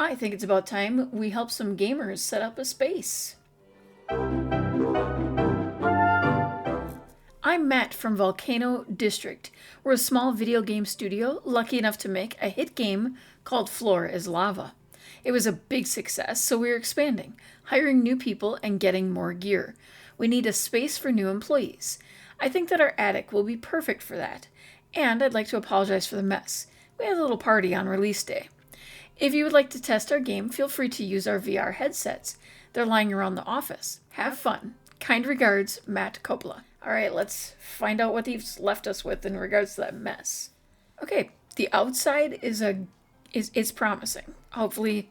I think it's about time we help some gamers set up a space. I'm Matt from Volcano District. We're a small video game studio lucky enough to make a hit game called Floor is Lava. It was a big success, so we're expanding, hiring new people, and getting more gear. We need a space for new employees. I think that our attic will be perfect for that. And I'd like to apologize for the mess. We had a little party on release day. If you would like to test our game, feel free to use our VR headsets. They're lying around the office. Have fun. Kind regards, Matt Coppola. Alright, let's find out what he's left us with in regards to that mess. Okay, the outside is promising. Hopefully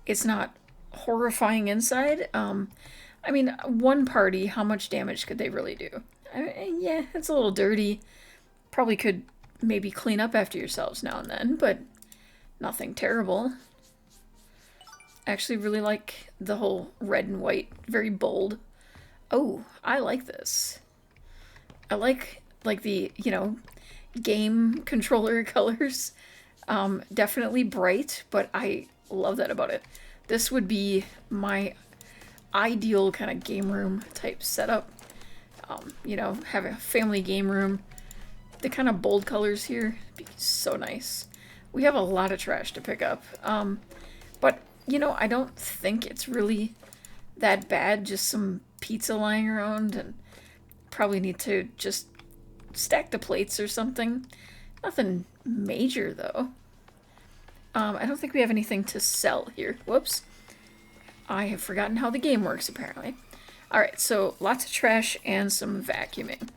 it's not horrifying inside. I mean, one party, how much damage could they really do? Yeah, it's a little dirty. Probably could maybe clean up after yourselves now and then, but nothing terrible. Actually really like the whole red and white, very bold. Oh, I like this. I like the, game controller colors. Definitely bright, but I love that about it. This would be my ideal kind of game room type setup. Have a family game room. The kind of bold colors here would be so nice. We have a lot of trash to pick up. But, I don't think it's really that bad. Just some pizza lying around, and probably need to just stack the plates or something. Nothing major, though. I don't think we have anything to sell here. Whoops. I have forgotten how the game works, apparently. Alright, so lots of trash and some vacuuming.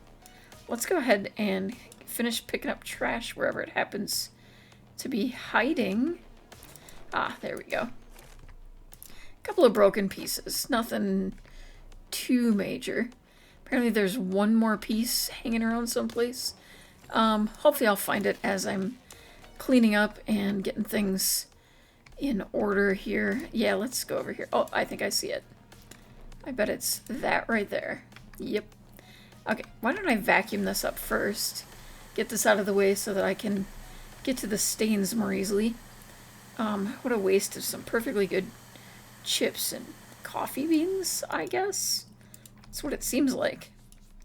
Let's go ahead and finish picking up trash wherever it happens to be hiding. Ah, there we go. A couple of broken pieces. Nothing too major. Apparently there's one more piece hanging around someplace. Hopefully I'll find it as I'm cleaning up and getting things in order here. Yeah, let's go over here. Oh, I think I see it. I bet it's that right there. Yep. Okay, why don't I vacuum this up first? Get this out of the way so that I can get to the stains more easily. What a waste of some perfectly good chips and coffee beans, I guess? That's what it seems like.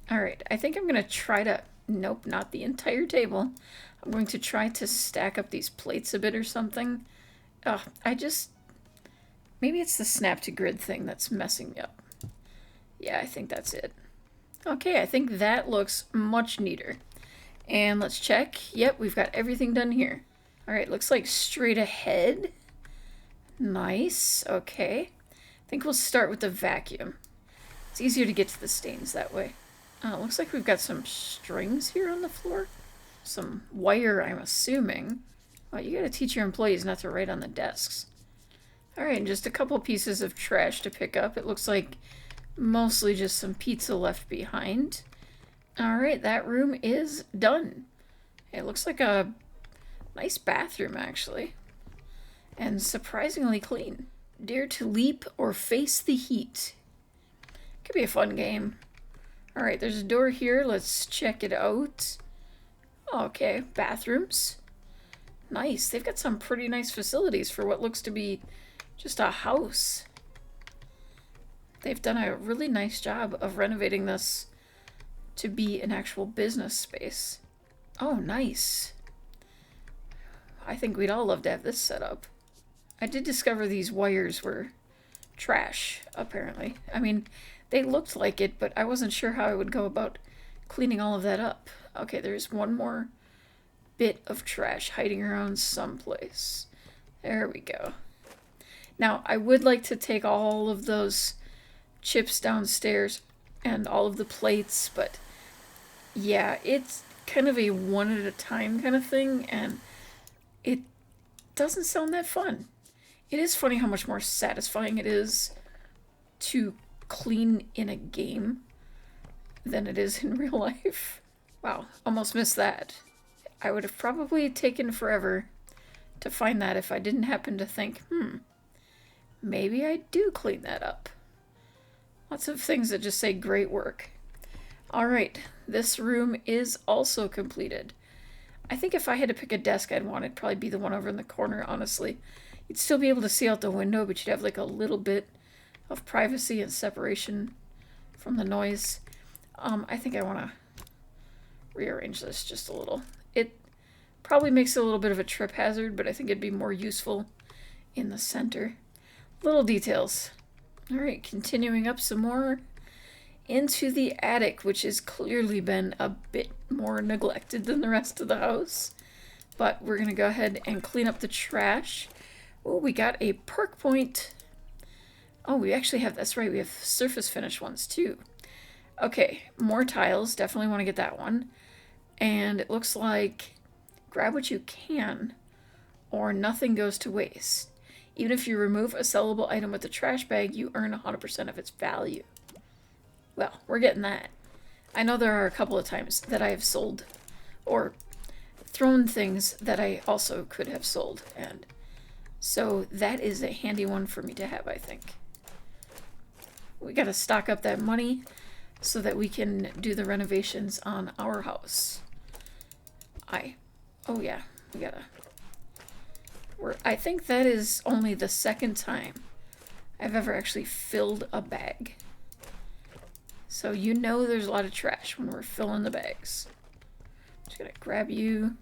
Alright, I think I'm going to try to... Nope, not the entire table. I'm going to try to stack up these plates a bit or something. Maybe it's the snap to grid thing that's messing me up. Yeah, I think that's it. Okay, I think that looks much neater. And let's check. Yep, we've got everything done here. Alright, looks like straight ahead. Nice, okay. I think we'll start with the vacuum. It's easier to get to the stains that way. Looks like we've got some strings here on the floor. Some wire, I'm assuming. Oh, you gotta teach your employees not to write on the desks. Alright, just a couple pieces of trash to pick up. It looks like mostly just some pizza left behind. Alright, that room is done. It looks like a nice bathroom, actually. And surprisingly clean. Dare to leap or face the heat. Could be a fun game. Alright, there's a door here. Let's check it out. Okay, bathrooms. Nice. They've got some pretty nice facilities for what looks to be just a house. They've done a really nice job of renovating this to be an actual business space. Oh, nice. I think we'd all love to have this set up. I did discover these wires were trash, apparently. I mean, they looked like it, but I wasn't sure how I would go about cleaning all of that up. Okay, there's one more bit of trash hiding around someplace. There we go. Now, I would like to take all of those chips downstairs and all of the plates, but yeah, it's kind of a one at a time kind of thing, and it doesn't sound that fun. It is funny how much more satisfying it is to clean in a game than it is in real life. Wow, almost missed that. I would have probably taken forever to find that if I didn't happen to think, maybe I do clean that up. Lots of things that just say great work. Alright, this room is also completed. I think if I had to pick a desk I'd want, it'd probably be the one over in the corner, honestly. You'd still be able to see out the window, but you'd have like a little bit of privacy and separation from the noise. I think I want to rearrange this just a little. It probably makes it a little bit of a trip hazard, but I think it'd be more useful in the center. Little details. All right, continuing up some more into the attic, which has clearly been a bit more neglected than the rest of the house. But we're going to go ahead and clean up the trash. Oh, we got a perk point. Oh, we actually have, that's right, we have surface finish ones too. Okay, more tiles. Definitely want to get that one. And it looks like grab what you can or nothing goes to waste. Even if you remove a sellable item with the trash bag, you earn 100% of its value. Well, we're getting that. I know there are a couple of times that I have sold or thrown things that I also could have sold. And so that is a handy one for me to have, I think. We got to stock up that money so that we can do the renovations on our house. Oh yeah, we gotta. I think that is only the second time I've ever actually filled a bag. So you know there's a lot of trash when we're filling the bags. Just gonna grab you.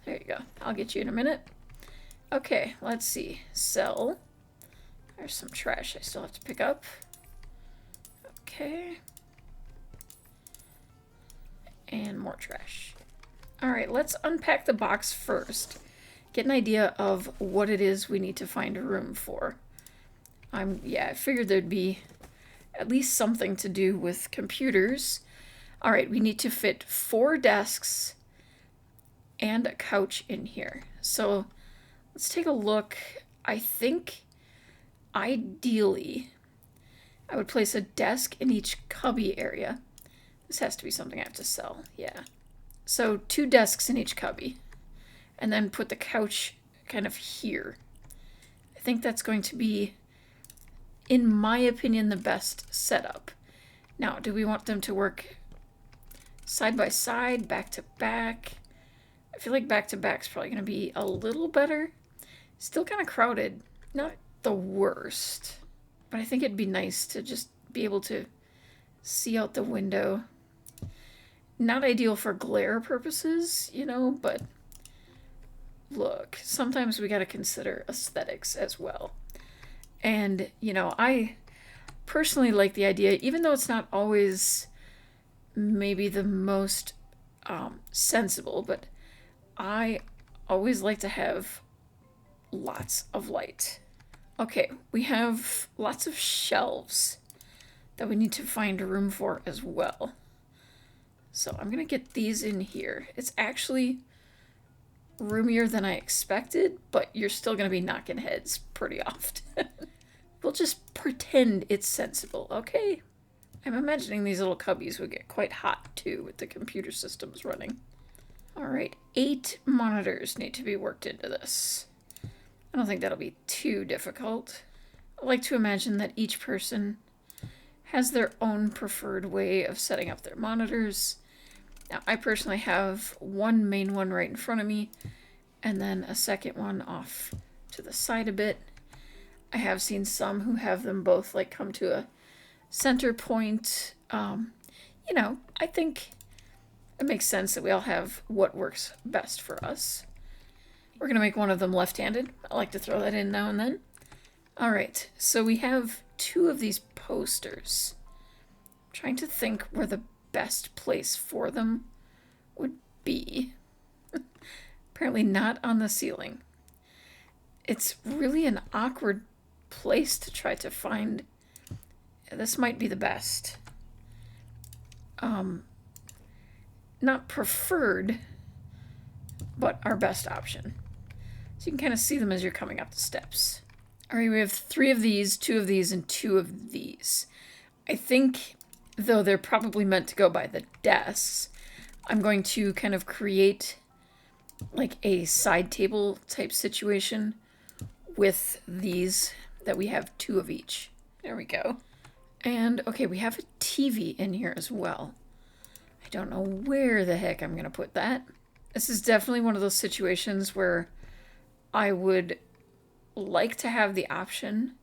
There you go. I'll get you in a minute. Okay, let's see. Sell. There's some trash I still have to pick up. Okay. And more trash. Alright, let's unpack the box first. Get an idea of what it is we need to find a room for. I figured there'd be at least something to do with computers. Alright, we need to fit 4 desks and a couch in here. So let's take a look. I think ideally I would place a desk in each cubby area. This has to be something I have to sell, yeah. So 2 desks in each cubby. And then put the couch kind of here. I think that's going to be, in my opinion, the best setup. Now, do we want them to work side by side, back to back? I feel like back to back is probably going to be a little better. Still kind of crowded. Not the worst. But I think it'd be nice to just be able to see out the window. Not ideal for glare purposes, you know, but look, sometimes we got to consider aesthetics as well. And, you know, I personally like the idea, even though it's not always maybe the most sensible, but I always like to have lots of light. Okay, we have lots of shelves that we need to find room for as well. So I'm going to get these in here. It's actually roomier than I expected, but you're still going to be knocking heads pretty often. We'll just pretend it's sensible, okay? I'm imagining these little cubbies would get quite hot too with the computer systems running. Alright, 8 monitors need to be worked into this. I don't think that'll be too difficult. I like to imagine that each person has their own preferred way of setting up their monitors. Now, I personally have one main one right in front of me, and then a second one off to the side a bit. I have seen some who have them both like come to a center point. You know, I think it makes sense that we all have what works best for us. We're going to make one of them left-handed. I like to throw that in now and then. All right, so we have 2 of these posters. I'm trying to think where the best place for them would be. Apparently not on the ceiling. It's really an awkward place to try to find. This might be the best. Not preferred, but our best option. So you can kind of see them as you're coming up the steps. All right, we have 3 of these, 2 of these, and 2 of these. I think, though they're probably meant to go by the desks, I'm going to kind of create like a side table type situation with these that we have 2 of each. There we go. And okay, we have a TV in here as well. I don't know where the heck I'm going to put that. This is definitely one of those situations where I would like to have the option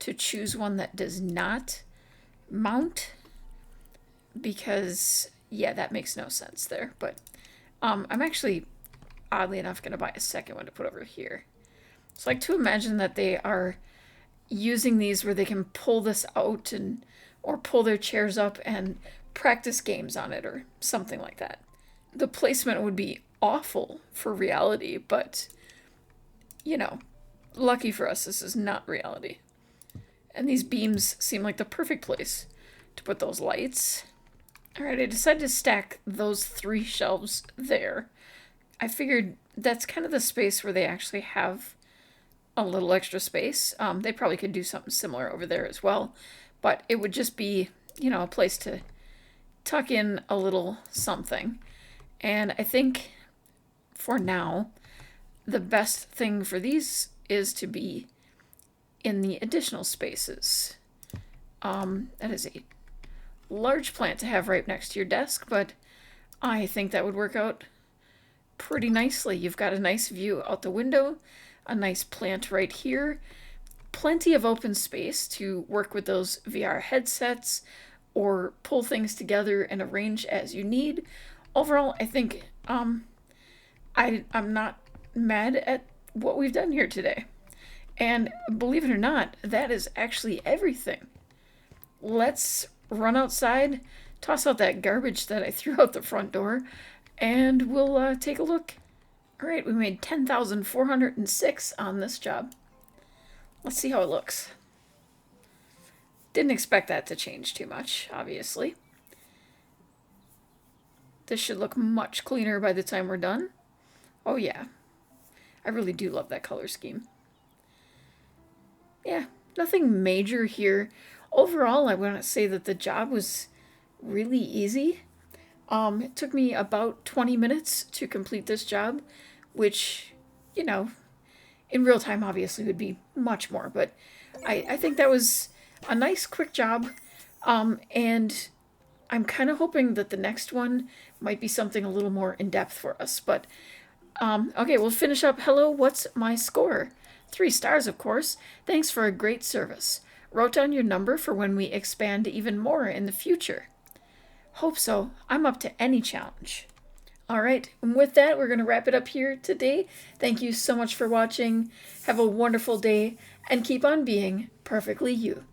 to choose one that does not mount, because yeah, that makes no sense there. But I'm actually, oddly enough, going to buy a second one to put over here. So I like to imagine that they are using these where they can pull this out and or pull their chairs up and practice games on it or something like that. The placement would be awful for reality, but you know, lucky for us, this is not reality. And these beams seem like the perfect place to put those lights. All right, I decided to stack those 3 shelves there. I figured that's kind of the space where they actually have a little extra space. They probably could do something similar over there as well, but it would just be, you know, a place to tuck in a little something. And I think for now, the best thing for these is to be in the additional spaces. That is a large plant to have right next to your desk, but I think that would work out pretty nicely. You've got a nice view out the window, a nice plant right here, plenty of open space to work with those VR headsets or pull things together and arrange as you need. Overall, I think I'm not mad at what we've done here today. And believe it or not, that is actually everything. Let's run outside, toss out that garbage that I threw out the front door, and we'll take a look. All right, we made 10,406 on this job. Let's see how it looks. Didn't expect that to change too much, obviously. This should look much cleaner by the time we're done. Oh yeah, I really do love that color scheme. Yeah, nothing major here. Overall, I want to say that the job was really easy. It took me about 20 minutes to complete this job, which, you know, in real time obviously would be much more, but I think that was a nice quick job. And I'm kind of hoping that the next one might be something a little more in-depth for us. But okay, we'll finish up. Hello, what's my score? 3 stars, of course. Thanks for a great service. Wrote down your number for when we expand even more in the future. Hope so. I'm up to any challenge. All right, and with that, we're going to wrap it up here today. Thank you so much for watching. Have a wonderful day, and keep on being perfectly you.